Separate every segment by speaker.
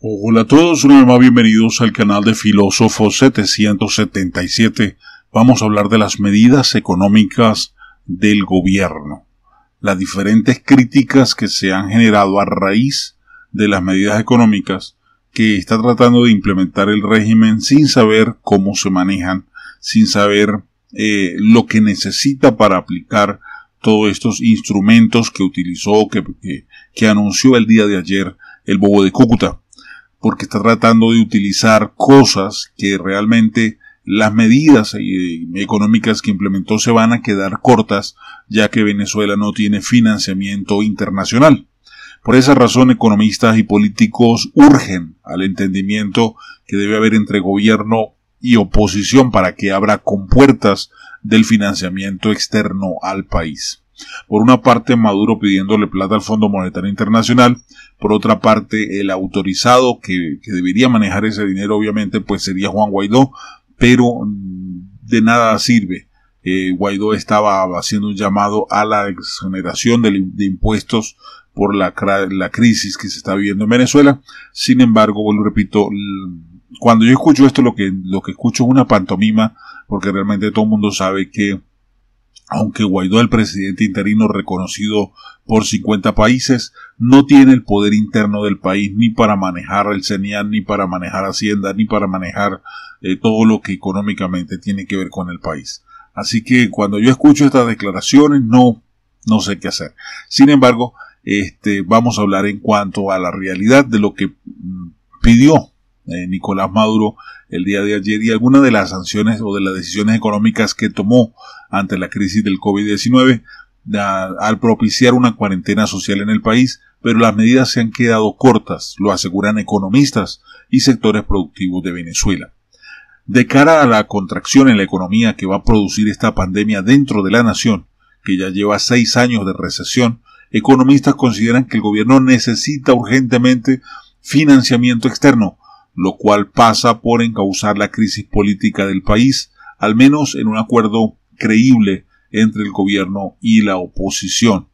Speaker 1: Hola a todos, una vez más bienvenidos al canal de Filósofo 777. Vamos a hablar de las medidas económicas del gobierno, las diferentes críticas que se han generado a raíz de las medidas económicas que está tratando de implementar el régimen sin saber cómo se manejan, sin saber lo que necesita para aplicar todos estos instrumentos que utilizó, que anunció el día de ayer el Bobo de Cúcuta, porque está tratando de utilizar cosas que realmente las medidas económicas que implementó se van a quedar cortas, ya que Venezuela no tiene financiamiento internacional. Por esa razón, economistas y políticos urgen al entendimiento que debe haber entre gobierno y oposición para que abra compuertas del financiamiento externo al país. Por una parte, Maduro pidiéndole plata al Fondo Monetario Internacional. Por otra parte, el autorizado que debería manejar ese dinero, obviamente, pues sería Juan Guaidó, pero de nada sirve. Guaidó estaba haciendo un llamado a la exoneración de impuestos por la crisis que se está viviendo en Venezuela. Sin embargo, vuelvo y repito, cuando yo escucho esto, lo que escucho es una pantomima, porque realmente todo el mundo sabe que aunque Guaidó es el presidente interino reconocido por 50 países, no tiene el poder interno del país ni para manejar el CENIAN, ni para manejar Hacienda, ni para manejar todo lo que económicamente tiene que ver con el país. Así que cuando yo escucho estas declaraciones no sé qué hacer. Sin embargo, vamos a hablar en cuanto a la realidad de lo que pidió Nicolás Maduro el día de ayer y algunas de las sanciones o de las decisiones económicas que tomó ante la crisis del COVID-19 al propiciar una cuarentena social en el país, pero las medidas se han quedado cortas, lo aseguran economistas y sectores productivos de Venezuela. De cara a la contracción en la economía que va a producir esta pandemia dentro de la nación, que ya lleva 6 años de recesión, economistas consideran que el gobierno necesita urgentemente financiamiento externo, lo cual pasa por encauzar la crisis política del país, al menos en un acuerdo creíble entre el gobierno y la oposición.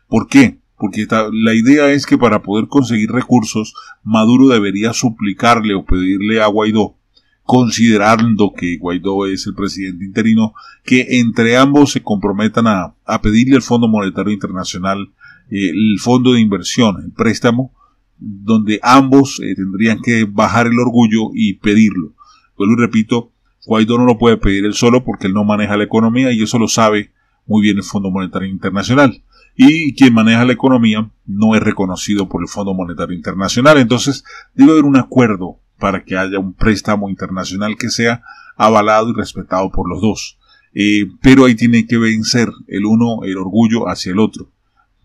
Speaker 1: ¿Por qué? Porque la idea es que para poder conseguir recursos, Maduro debería suplicarle o pedirle a Guaidó, considerando que Guaidó es el presidente interino, que entre ambos se comprometan a pedirle al Fondo Monetario Internacional el fondo de inversión, el préstamo, donde ambos tendrían que bajar el orgullo y pedirlo. Vuelvo y repito, Guaidó no lo puede pedir él solo porque él no maneja la economía y eso lo sabe muy bien el Fondo Monetario Internacional. Y quien maneja la economía no es reconocido por el Fondo Monetario Internacional. Entonces debe haber un acuerdo para que haya un préstamo internacional que sea avalado y respetado por los dos. Pero ahí tiene que vencer el uno el orgullo hacia el otro.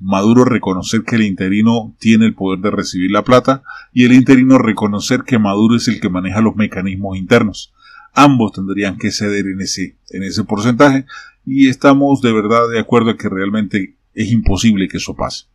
Speaker 1: Maduro reconocer que el interino tiene el poder de recibir la plata y el interino reconocer que Maduro es el que maneja los mecanismos internos. Ambos tendrían que ceder en ese porcentaje y estamos de verdad de acuerdo en que realmente es imposible que eso pase.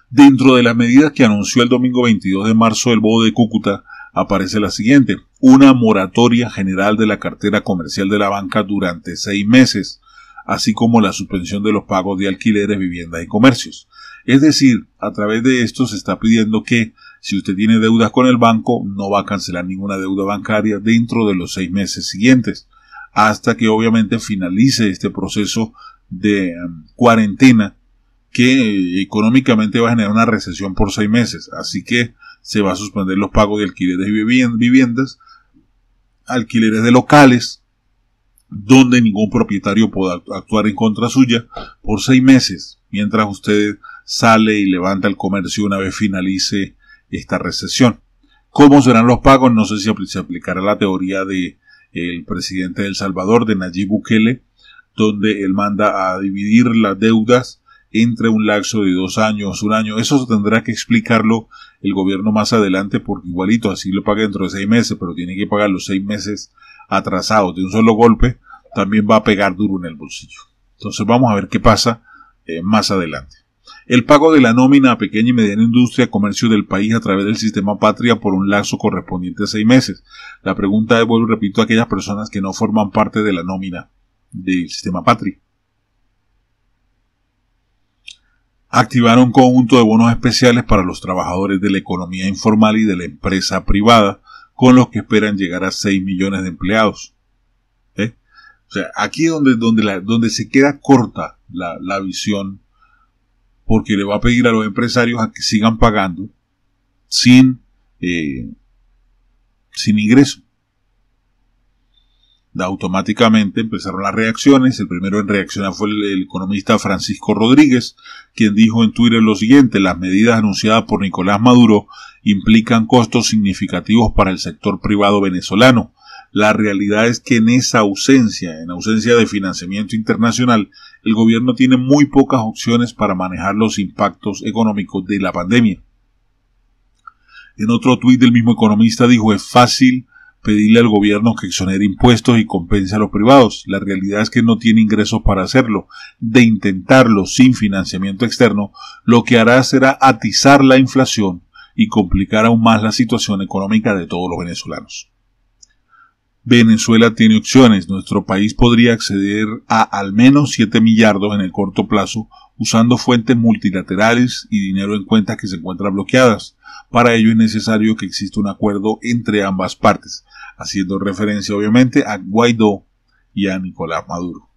Speaker 1: Dentro de las medidas que anunció el domingo 22 de marzo el Bobo de Cúcuta aparece la siguiente: una moratoria general de la cartera comercial de la banca durante 6 meses, así como la suspensión de los pagos de alquileres, viviendas y comercios. Es decir, a través de esto se está pidiendo que si usted tiene deudas con el banco, no va a cancelar ninguna deuda bancaria dentro de los 6 meses siguientes, hasta que obviamente finalice este proceso de cuarentena que económicamente va a generar una recesión por 6 meses. Así que se va a suspender los pagos de alquileres y viviendas, alquileres de locales, donde ningún propietario pueda actuar en contra suya por 6 meses, mientras usted sale y levanta el comercio una vez finalice esta recesión. ¿Cómo serán los pagos? No sé si se aplicará la teoría de el presidente de El Salvador, de Nayib Bukele, donde él manda a dividir las deudas entre un lapso de 2 años, 1 año. Eso tendrá que explicarlo el gobierno más adelante, porque igualito así lo paga dentro de 6 meses, pero tiene que pagar los 6 meses atrasados de un solo golpe, también va a pegar duro en el bolsillo. Entonces vamos a ver qué pasa más adelante. El pago de la nómina a pequeña y mediana industria, comercio del país a través del sistema Patria por un lapso correspondiente a 6 meses. La pregunta es, vuelvo y repito, a aquellas personas que no forman parte de la nómina del sistema Patria. activaron un conjunto de bonos especiales para los trabajadores de la economía informal y de la empresa privada, con los que esperan llegar a 6 millones de empleados. O sea, aquí es donde se queda corta la visión, porque le va a pedir a los empresarios a que sigan pagando sin ingreso. Automáticamente empezaron las reacciones. El primero en reaccionar fue el economista Francisco Rodríguez, quien dijo en Twitter lo siguiente: las medidas anunciadas por Nicolás Maduro implican costos significativos para el sector privado venezolano. La realidad es que en ausencia de financiamiento internacional, el gobierno tiene muy pocas opciones para manejar los impactos económicos de la pandemia. En otro tuit del mismo economista dijo: es fácil pedirle al gobierno que exonere impuestos y compense a los privados. La realidad es que no tiene ingresos para hacerlo. De intentarlo sin financiamiento externo, lo que hará será atizar la inflación y complicar aún más la situación económica de todos los venezolanos. Venezuela tiene opciones. Nuestro país podría acceder a al menos 7 millardos en el corto plazo usando fuentes multilaterales y dinero en cuentas que se encuentran bloqueadas. Para ello es necesario que exista un acuerdo entre ambas partes, haciendo referencia obviamente a Guaidó y a Nicolás Maduro.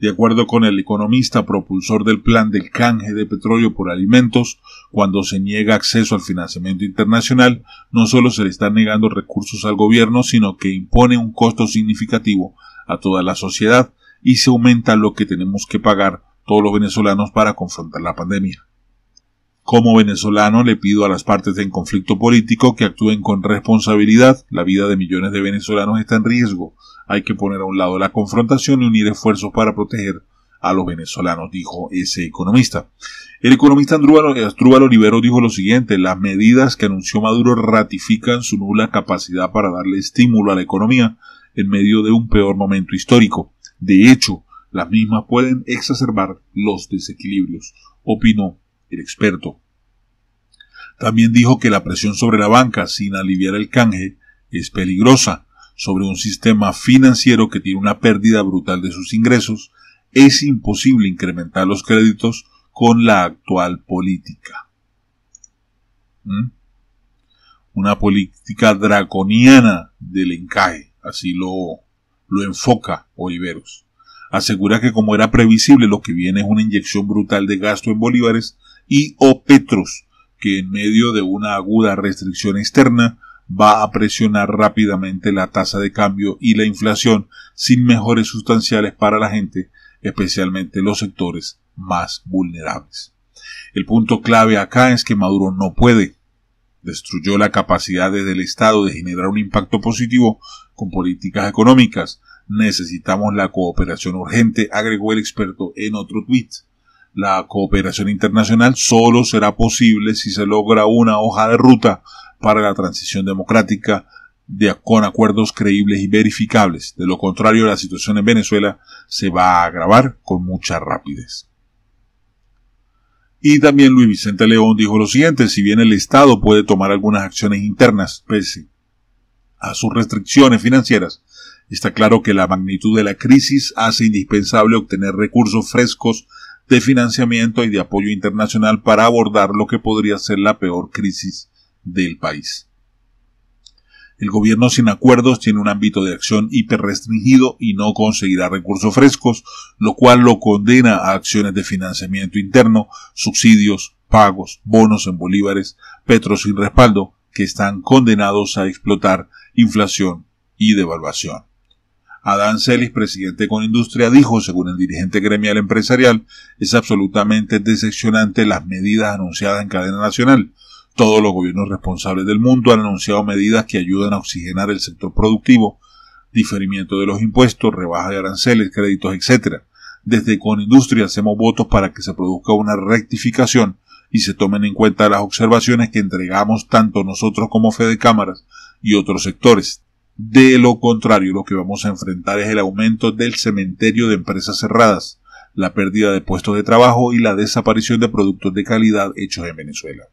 Speaker 1: De acuerdo con el economista propulsor del plan del canje de petróleo por alimentos, cuando se niega acceso al financiamiento internacional, no solo se le están negando recursos al gobierno, sino que impone un costo significativo a toda la sociedad y se aumenta lo que tenemos que pagar todos los venezolanos para confrontar la pandemia. Como venezolano le pido a las partes en conflicto político que actúen con responsabilidad. La vida de millones de venezolanos está en riesgo. Hay que poner a un lado la confrontación y unir esfuerzos para proteger a los venezolanos, dijo ese economista. El economista Asdrúbal Olivero dijo lo siguiente: las medidas que anunció Maduro ratifican su nula capacidad para darle estímulo a la economía en medio de un peor momento histórico. De hecho, las mismas pueden exacerbar los desequilibrios, opinó el experto. También dijo que la presión sobre la banca sin aliviar el canje es peligrosa. Sobre un sistema financiero que tiene una pérdida brutal de sus ingresos, es imposible incrementar los créditos con la actual política. Una política draconiana del encaje, así lo enfoca Oliveros. Asegura que, como era previsible, lo que viene es una inyección brutal de gasto en bolívares y Petros, que en medio de una aguda restricción externa va a presionar rápidamente la tasa de cambio y la inflación sin mejores sustanciales para la gente, especialmente los sectores más vulnerables. El punto clave acá es que Maduro no puede. Destruyó la capacidad del Estado de generar un impacto positivo con políticas económicas. Necesitamos la cooperación urgente, agregó el experto en otro tuit. La cooperación internacional solo será posible si se logra una hoja de ruta para la transición democrática con acuerdos creíbles y verificables. De lo contrario, la situación en Venezuela se va a agravar con mucha rapidez. Y también Luis Vicente León dijo lo siguiente: si bien el Estado puede tomar algunas acciones internas pese a sus restricciones financieras, está claro que la magnitud de la crisis hace indispensable obtener recursos frescos de financiamiento y de apoyo internacional para abordar lo que podría ser la peor crisis del país. El gobierno sin acuerdos tiene un ámbito de acción hiperrestringido y no conseguirá recursos frescos, lo cual lo condena a acciones de financiamiento interno, subsidios, pagos, bonos en bolívares, petros sin respaldo, que están condenados a explotar inflación y devaluación. Adán Celis, presidente de Conindustria, dijo, según el dirigente gremial empresarial, es absolutamente decepcionante las medidas anunciadas en cadena nacional. Todos los gobiernos responsables del mundo han anunciado medidas que ayudan a oxigenar el sector productivo, diferimiento de los impuestos, rebaja de aranceles, créditos, etc. Desde Conindustria hacemos votos para que se produzca una rectificación y se tomen en cuenta las observaciones que entregamos tanto nosotros como Fede Cámaras y otros sectores. De lo contrario, lo que vamos a enfrentar es el aumento del cementerio de empresas cerradas, la pérdida de puestos de trabajo y la desaparición de productos de calidad hechos en Venezuela.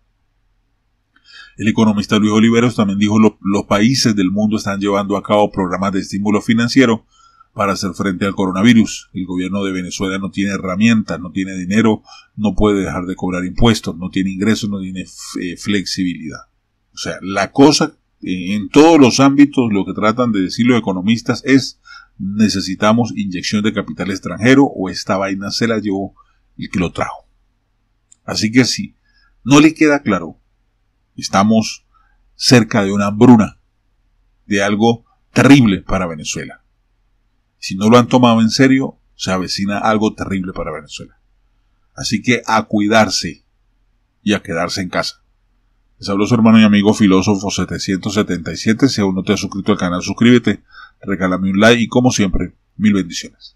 Speaker 1: El economista Luis Oliveros también dijo los países del mundo están llevando a cabo programas de estímulo financiero para hacer frente al coronavirus. El gobierno de Venezuela no tiene herramientas, no tiene dinero, no puede dejar de cobrar impuestos, no tiene ingresos, no tiene flexibilidad. O sea, la cosa en todos los ámbitos, lo que tratan de decir los economistas es: necesitamos inyección de capital extranjero o esta vaina se la llevó el que lo trajo. Así que si no le queda claro, estamos cerca de una hambruna, de algo terrible para Venezuela. Si no lo han tomado en serio, se avecina algo terrible para Venezuela. Así que a cuidarse y a quedarse en casa. Les habló su hermano y amigo Filósofo 777. Si aún no te has suscrito al canal, suscríbete, regálame un like y como siempre, mil bendiciones.